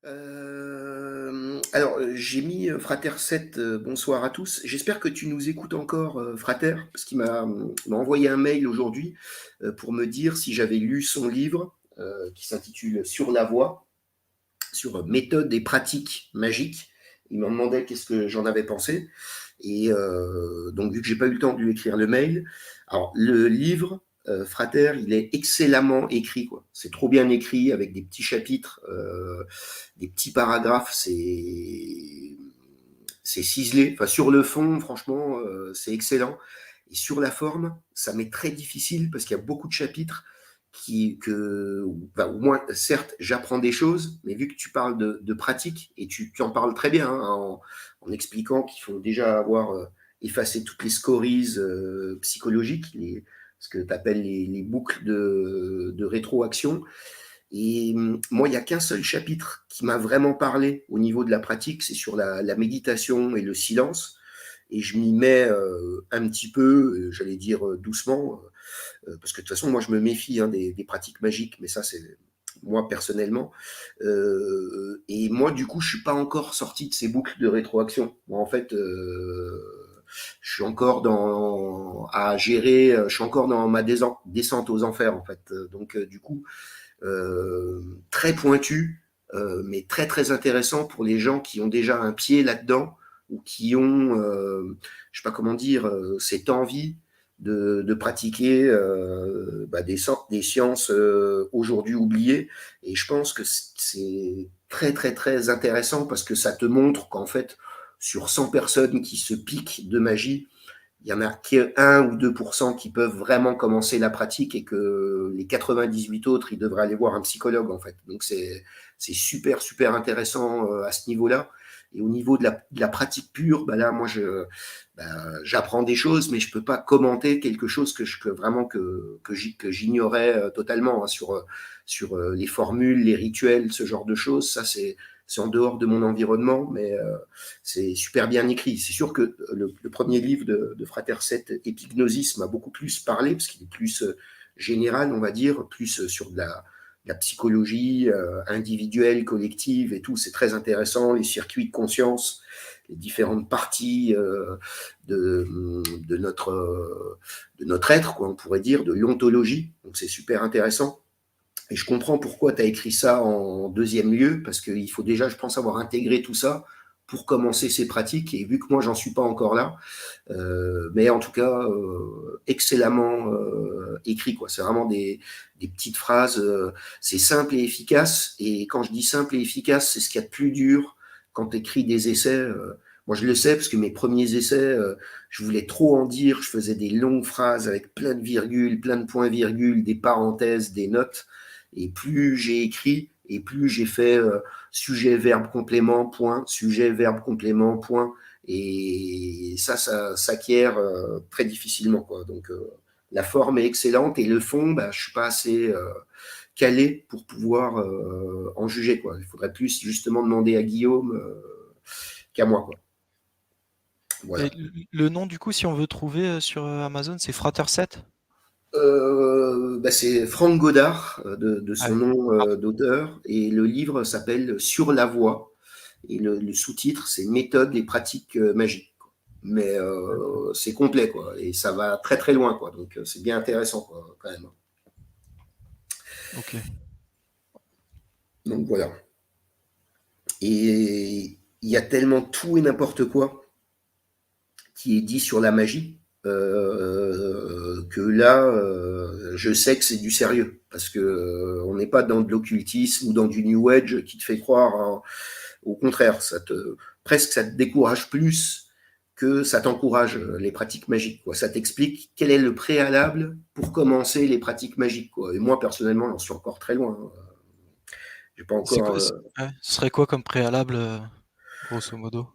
Alors, j'ai mis, Frater 7, bonsoir à tous. J'espère que tu nous écoutes encore, Frater, parce qu'il m'a envoyé un mail aujourd'hui, pour me dire si j'avais lu son livre, qui s'intitule Sur la voie, sur méthodes et pratiques magiques. Il me demandait qu'est-ce que j'en avais pensé. Et donc, vu que j'ai pas eu le temps de lui écrire le mail, alors le livre, Frater, il est excellemment écrit, quoi. C'est trop bien écrit avec des petits chapitres, des petits paragraphes. C'est ciselé. Enfin, sur le fond, franchement, c'est excellent. Et sur la forme, ça m'est très difficile parce qu'il y a beaucoup de chapitres enfin, au moins, certes, j'apprends des choses, mais vu que tu parles de pratique, et tu en parles très bien, hein, en expliquant qu'il faut déjà avoir effacé toutes les scories psychologiques, ce que tu appelles les boucles de rétroaction. Et moi, il n'y a qu'un seul chapitre qui m'a vraiment parlé au niveau de la pratique, c'est sur la méditation et le silence. Et je m'y mets un petit peu, j'allais dire doucement, parce que de toute façon, moi, je me méfie des pratiques magiques, mais ça, c'est moi personnellement. Et moi, du coup, je suis pas encore sorti de ces boucles de rétroaction. Moi, en fait, je suis encore à gérer, je suis encore dans ma descente aux enfers, en fait. Donc, du coup, très pointu, mais très très intéressant pour les gens qui ont déjà un pied là-dedans ou qui ont, je sais pas comment dire, cette envie de pratiquer des sciences aujourd'hui oubliées. Et je pense que c'est très très très intéressant parce que ça te montre qu'en fait, sur 100 personnes qui se piquent de magie, il y en a qu'un ou 2% qui peuvent vraiment commencer la pratique et que les 98 autres, ils devraient aller voir un psychologue en fait. Donc c'est super super intéressant à ce niveau-là. Et au niveau de la pratique pure, bah là moi j'apprends des choses, mais je peux pas commenter quelque chose que j'ignorais totalement hein, sur les formules, les rituels, ce genre de choses. Ça c'est en dehors de mon environnement, mais c'est super bien écrit. C'est sûr que le premier livre de Frater 7, Epignosis, m'a beaucoup plus parlé, parce qu'il est plus général, on va dire, plus sur de la psychologie individuelle, collective et tout. C'est très intéressant, les circuits de conscience, les différentes parties de notre être, quoi, on pourrait dire, de l'ontologie. Donc c'est super intéressant. Et je comprends pourquoi tu as écrit ça en deuxième lieu, parce qu'il faut déjà, je pense, avoir intégré tout ça pour commencer ces pratiques. Et vu que moi, j'en suis pas encore là, mais en tout cas, excellemment écrit, quoi. C'est vraiment des petites phrases. C'est simple et efficace. Et quand je dis simple et efficace, c'est ce qu'il y a de plus dur quand tu écris des essais. Moi, je le sais parce que mes premiers essais, je voulais trop en dire. Je faisais des longues phrases avec plein de virgules, plein de points-virgules, des parenthèses, des notes. Et plus j'ai écrit, et plus j'ai fait sujet, verbe, complément, point, sujet, verbe, complément, point. Et ça s'acquiert très difficilement, quoi. Donc, la forme est excellente et le fond, bah, je suis pas assez calé pour pouvoir en juger, quoi. Il faudrait plus justement demander à Guillaume qu'à moi, quoi. Et Voilà. le nom, du coup, si on veut trouver sur Amazon, c'est Frater 7? Bah, c'est Franck Godard, de Ah son oui. nom Ah, d'auteur, et le livre s'appelle Sur la voie, et le sous-titre c'est Méthodes et pratiques magiques. Quoi. Mais d'accord. c'est complet, quoi, et ça va très très loin, quoi. Donc c'est bien intéressant, quoi, quand même. Ok. Donc voilà. Et il y a tellement tout et n'importe quoi qui est dit sur la magie que là, je sais que c'est du sérieux parce que on n'est pas dans de l'occultisme ou dans du New Age qui te fait croire. Au contraire, presque ça te décourage plus que ça t'encourage les pratiques magiques. Quoi. Ça t'explique quel est le préalable pour commencer les pratiques magiques. Quoi. Et moi personnellement, j'en suis encore très loin. Hein. J'ai pas C'est encore quoi, ouais, ce serait quoi comme préalable, grosso modo?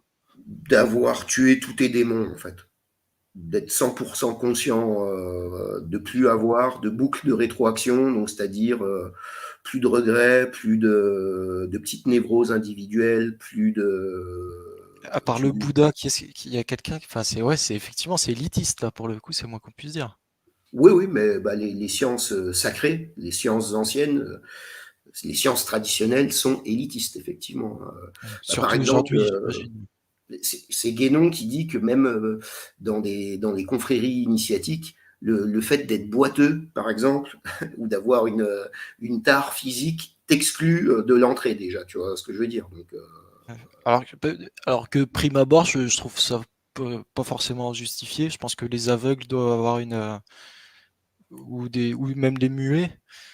d'avoir tué tous tes démons en fait. D'être 100% conscient, de plus avoir de boucles de rétroaction, donc c'est-à-dire plus de regrets, plus de petites névroses individuelles, plus de... À part le Bouddha, qui y a quelqu'un, enfin c'est ouais, c'est effectivement c'est élitiste là pour le coup, c'est le moins qu'on puisse dire. Oui, oui, mais bah, les sciences sacrées, les sciences anciennes, les sciences traditionnelles sont élitistes, effectivement. Par Surtout exemple, aujourd'hui, j'imagine. c'est Guénon qui dit que même dans les confréries initiatiques, le fait d'être boiteux, par exemple, ou d'avoir une tare physique t'exclut de l'entrée déjà, tu vois ce que je veux dire. Donc, Alors que prime abord, je trouve ça pas forcément justifié. Je pense que les aveugles doivent avoir ou même des muets.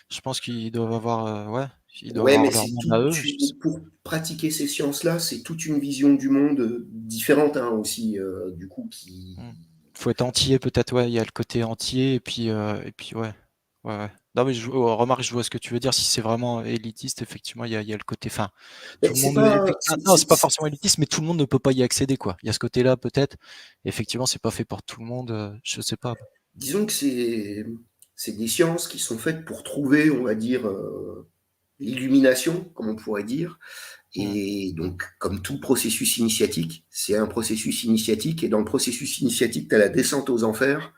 Je pense qu'ils doivent avoir, ouais, ils doivent ouais, mais avoir leur c'est monde à eux. toute pour pratiquer ces sciences-là, c'est toute une vision du monde différente hein, aussi, du coup, qui. Faut être entier peut-être, ouais. Il y a le côté entier et puis ouais, ouais, ouais. Non mais remarque, je vois ce que tu veux dire. Si c'est vraiment élitiste, effectivement, il y a le côté. Enfin, tout Mais le c'est monde. pas. Non, c'est pas forcément élitiste, mais tout le monde ne peut pas y accéder, quoi. Il y a ce côté-là peut-être. Effectivement, c'est pas fait pour tout le monde. Je sais pas. Disons que c'est des sciences qui sont faites pour trouver, on va dire, l'illumination, comme on pourrait dire. Hmm. Et donc, comme tout processus initiatique, c'est un processus initiatique. Et dans le processus initiatique, tu as la descente aux enfers.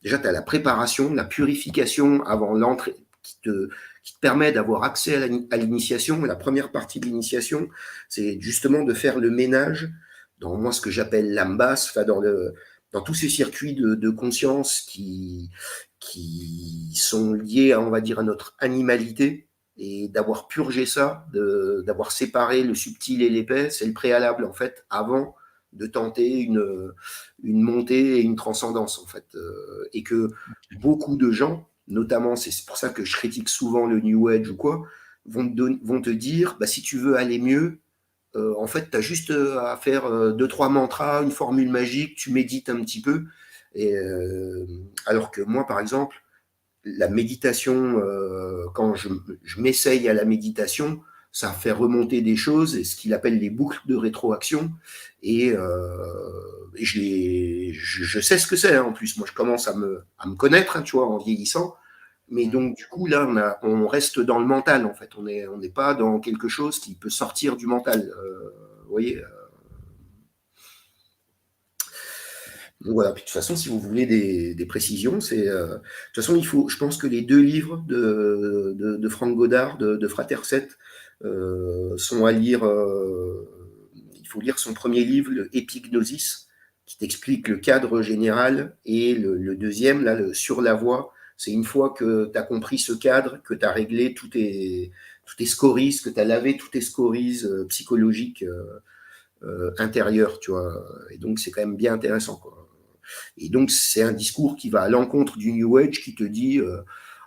Déjà, tu as la préparation, la purification avant l'entrée, qui te permet d'avoir accès à l'initiation. La première partie de l'initiation, c'est justement de faire le ménage dans moi ce que j'appelle l'âme basse, enfin dans tous ces circuits de conscience qui sont liés, on va dire, à notre animalité, et d'avoir purgé ça, d'avoir séparé le subtil et l'épais, c'est le préalable en fait avant de tenter une montée et une transcendance en fait. Et que beaucoup de gens, notamment c'est pour ça que je critique souvent le New Age ou quoi, vont te dire bah, si tu veux aller mieux, en fait, tu as juste à faire deux, trois mantras, une formule magique, tu médites un petit peu. Et, alors que moi, par exemple, la méditation, quand je m'essaye à la méditation, ça fait remonter des choses, et ce qu'il appelle les boucles de rétroaction. Et je sais ce que c'est, hein, en plus. Moi, je commence à me connaître, hein, tu vois, en vieillissant. Mais Hmm. donc, du coup, là, on reste dans le mental, en fait. On n'est pas dans quelque chose qui peut sortir du mental. Vous voyez. Donc voilà. Puis, de toute façon, si vous voulez des précisions, de toute façon, je pense que les deux livres de Franck Godard, de Frater 7, sont à lire. Il faut lire son premier livre, le Épignosis, qui t'explique le cadre général, et le deuxième, là, le Sur la voie. C'est une fois que tu as compris ce cadre, que tu as réglé tous tes scories, que tu as lavé tous tes scories psychologiques intérieures, tu vois. Et donc, c'est quand même bien intéressant, quoi. Et donc, c'est un discours qui va à l'encontre du New Age qui te dit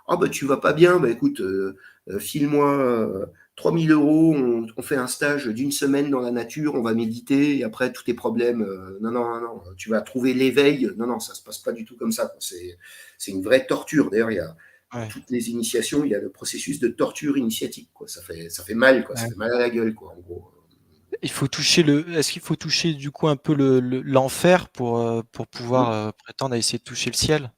ah bah tu vas pas bien, bah écoute, file-moi 3000 euros, on fait un stage d'une semaine dans la nature, on va méditer, et après tous tes problèmes, non, non, non, non, tu vas trouver l'éveil. Non, non, ça se passe pas du tout comme ça. C'est une vraie torture. D'ailleurs, dans Ouais, toutes les initiations, il y a le processus de torture initiatique, quoi. Ça fait mal, quoi. Ça ouais. fait mal à la gueule, quoi, en gros. Est-ce qu'il faut toucher du coup un peu l'enfer pour pouvoir prétendre à essayer de toucher le ciel?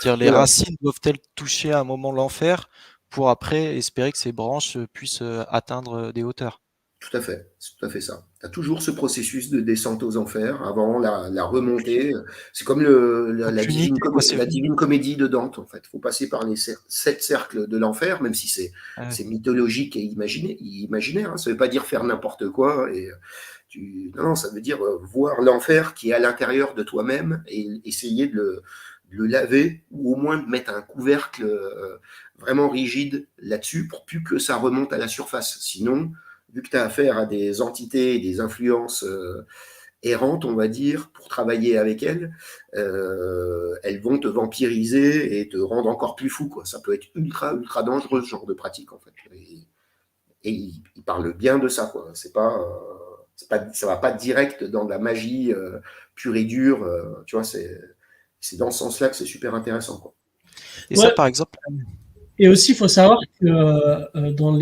Dire les Voilà. racines doivent-elles toucher à un moment l'enfer pour après espérer que ces branches puissent atteindre des hauteurs? Tout à fait, c'est tout à fait ça. Tu as toujours ce processus de descente aux enfers avant la remontée. C'est comme Donc l'unité, quoi, c'est la divine comédie de Dante, en fait. Il faut passer par les sept cercles de l'enfer, même si ouais, c'est mythologique et imaginaire. Hein. Ça ne veut pas dire faire n'importe quoi. Et non, non, ça veut dire voir l'enfer qui est à l'intérieur de toi-même et essayer de le laver, ou au moins de mettre un couvercle vraiment rigide là-dessus pour plus que ça remonte à la surface. Sinon, vu que tu as affaire à des entités et des influences errantes, on va dire, pour travailler avec elles, elles vont te vampiriser et te rendre encore plus fou, quoi. Ça peut être ultra, ultra dangereux, ce genre de pratique, en fait. Et il parle bien de ça, quoi. Ça va pas direct dans la magie pure et dure, tu vois, c'est dans ce sens-là que c'est super intéressant, quoi. et ça, Ouais. par exemple, Et aussi, il faut savoir que dans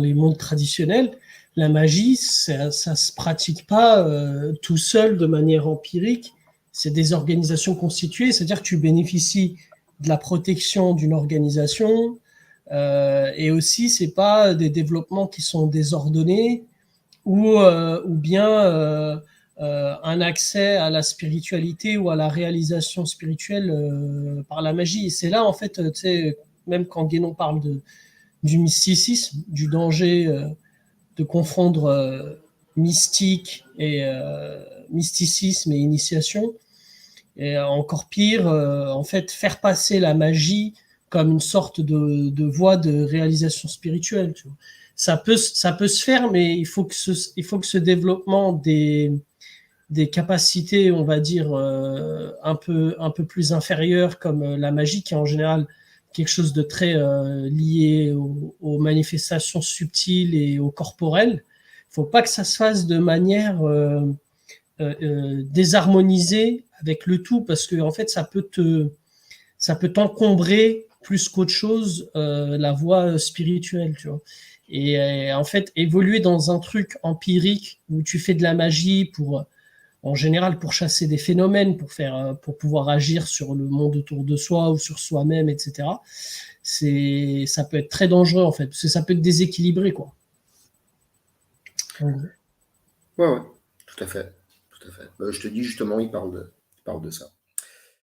les mondes traditionnels, la magie, ça se pratique pas tout seul de manière empirique. C'est des organisations constituées, c'est-à-dire que tu bénéficies de la protection d'une organisation, et aussi c'est pas des développements qui sont désordonnés ou bien un accès à la spiritualité ou à la réalisation spirituelle par la magie. Et c'est là en fait, tu sais, même quand Guénon parle du mysticisme, du danger de confondre mystique et mysticisme et initiation. Et encore pire, en fait, faire passer la magie comme une sorte de voie de réalisation spirituelle. Tu vois. Ça peut se faire, mais il faut que ce développement des capacités, on va dire, un peu plus inférieures, comme la magie, qui est en général quelque chose de très lié aux manifestations subtiles et au corporel. Il ne faut pas que ça se fasse de manière désharmonisée avec le tout, parce que en fait, ça peut t'encombrer plus qu'autre chose la voie spirituelle, tu vois. Et en fait, évoluer dans un truc empirique où tu fais de la magie en général pour chasser des phénomènes, pour pouvoir agir sur le monde autour de soi ou sur soi-même, etc. Ça peut être très dangereux en fait, parce que ça peut te déséquilibrer, quoi. Ouais, tout à fait. Tout à fait. Je te dis justement, il parle de ça.